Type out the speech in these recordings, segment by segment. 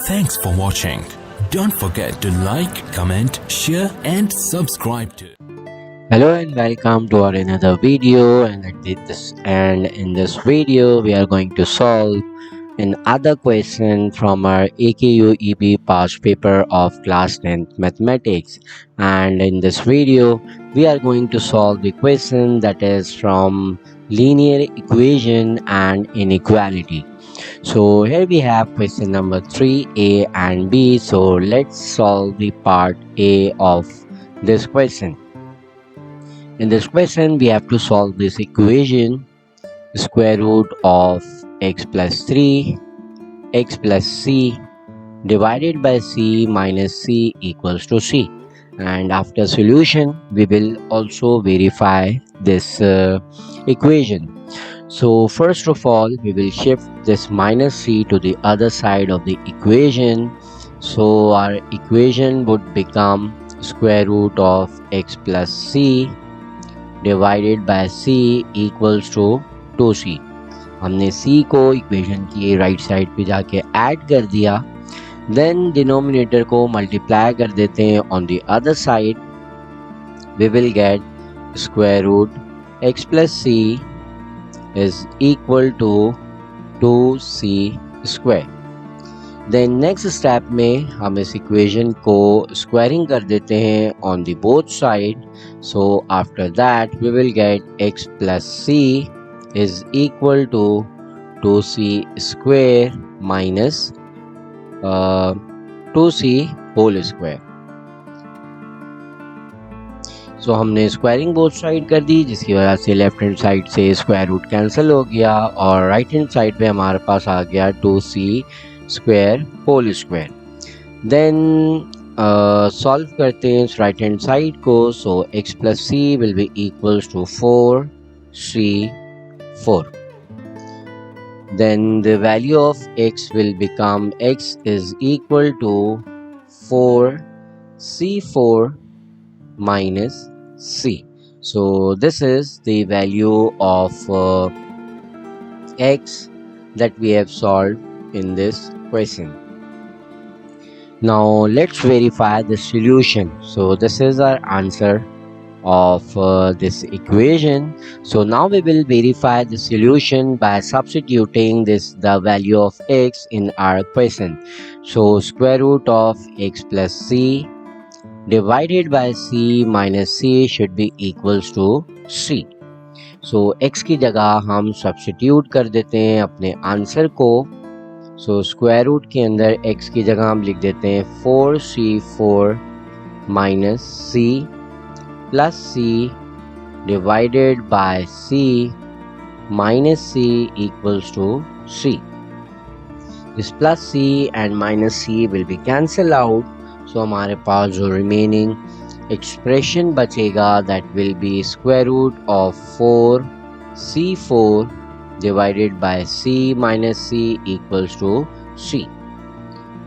Thanks for watching. Don't forget to like, comment, share and subscribe to. Hello and welcome to our another video, and in this video we are going to solve another question from our AKUEB past paper of class 10th mathematics. And in this video we are going to solve the question that is from linear equation and inequality. So here we have question number 3a and b. So let's solve the part A of this question. In this question, we have to solve this equation: square root of x plus 3, x plus c divided by c minus c equals to c. And after solution, we will also verify this equation. So first of all, we will shift this minus c to the other side of the equation. So our equation would become square root of x plus c divided by c equals to 2c. हमने c को equation की right side पे जाके add कर दिया. Than denominator को multiply कर देते हैं on the other side. We will get square root x plus c is equal to 2c square. Then next step में हम इस इक्वेशन को स्क्वायरिंग कर देते हैं on the both side. So after that we will get x plus c is equal to 2c square minus 2c whole square. So हमने squaring both side कर दी, जिसकी वजह से लेफ्ट हैंड साइड से स्क्वायर रूट कैंसिल हो गया और राइट हैंड साइड पे हमारे पास आ गया 2c square whole square. Then solve करते हैं इस राइट हैंड साइड को. So x plus c will be equals to 4c4. Then the value of x will become x is equal to 4c4 minus c. So this is the value of x that we have solved in this question. Now let's verify the solution. So this is our answer of this equation. So now we will verify the solution by substituting the value of x in our question. So square root of x plus c divided by c minus c should be equals to c. So x की जगह हम substitute कर देते हैं अपने answer को. So square root के अंदर x की जगह हम लिख देते हैं 4c4 minus c plus c divided by c minus c equals to c. This plus c and minus c will be cancel out. So हमारे पास जो रिमेनिंग एक्सप्रेशन बचेगा that will be square root of 4c4 divided by c minus c equals to c.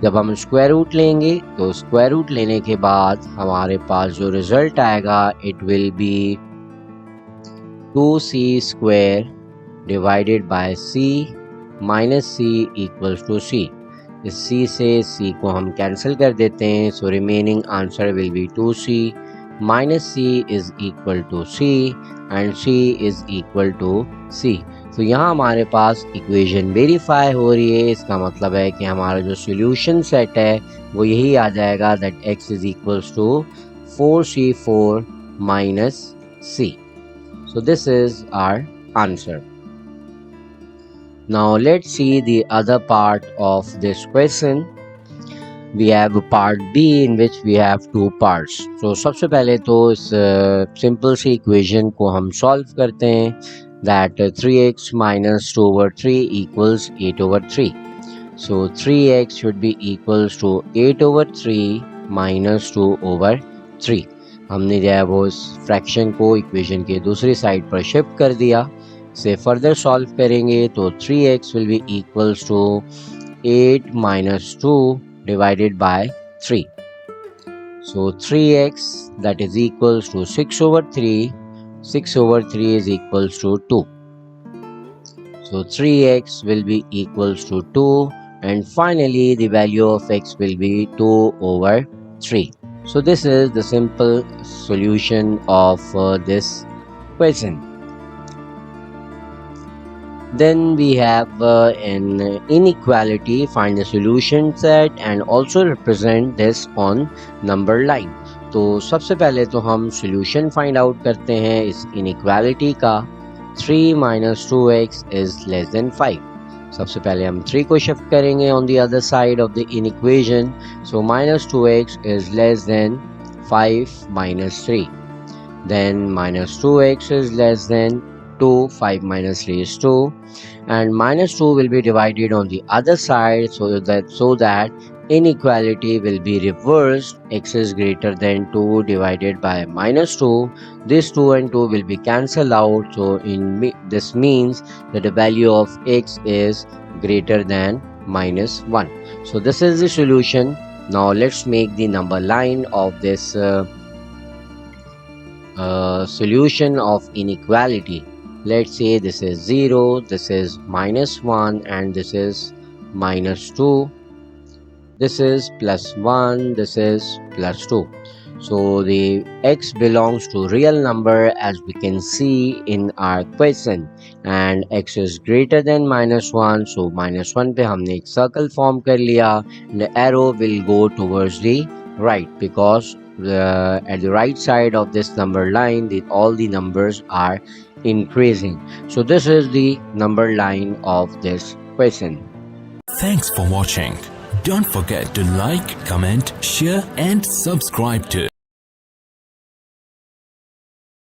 जब हम square root लेंगे तो square root लेने के बाद हमारे पास जो रिजल्ट आएगा it will be 2c square divided by c minus c equals to c. इस c से c को हम कैंसिल कर देते हैं. So remaining answer will be 2c minus c is equal to c and c is equal to c. तो यहाँ हमारे पास इक्वेशन वेरीफाई हो रही है. इसका मतलब है कि हमारा जो सॉल्यूशन सेट है वो यही आ जाएगा that x is equals to 4c4 minus c. So this is our answer. Now let's see the other part of this question. We have part B in which we have two parts. So सबसे पहले तो इस simple सी equation को हम solve करते हैं. That 3x minus 2 over 3 equals 8 over 3. So 3x should be equals to 8 over 3 minus 2 over 3. हमने जो है वो इस फ्रैक्शन को इक्वेशन के दूसरी साइड पर शिफ्ट कर दिया. से फर्दर सॉल्व करेंगे तो 3x will be equals to 8 minus 2 divided by 3. So 3x that is equals to 6 over 3. 6 over 3 is equals to 2. So 3x will be equals to 2 and finally the value of x will be 2 over 3. So this is the simple solution of this question. Then we have an inequality. Find the solution set and also represent this on number line. तो सबसे पहले तो हम solution find out करते हैं इस inequality का. 3 minus 2x is less than 5. सबसे पहले हम 3 को shift करेंगे on the other side of the inequation. So minus 2x is less than 5 minus 3. Then minus 2x is less than 2, 5 minus 3 is 2, and minus 2 will be divided on the other side so that inequality will be reversed. X is greater than 2 divided by minus 2. This 2 and 2 will be cancelled out, so this means that the value of x is greater than minus 1. So this is the solution. Now let's make the number line of this solution of inequality. Let's say this is 0, this is minus 1, and this is minus 2. This is plus 1, this is plus 2. So the x belongs to real number as we can see in our question, and x is greater than minus 1. So minus 1 पे हमने एक circle form कर लिया, and the arrow will go towards the right because at the right side of this number line all the numbers are increasing. So this is the number line of this question. Thanks for watching. Don't forget to like, comment, share and subscribe to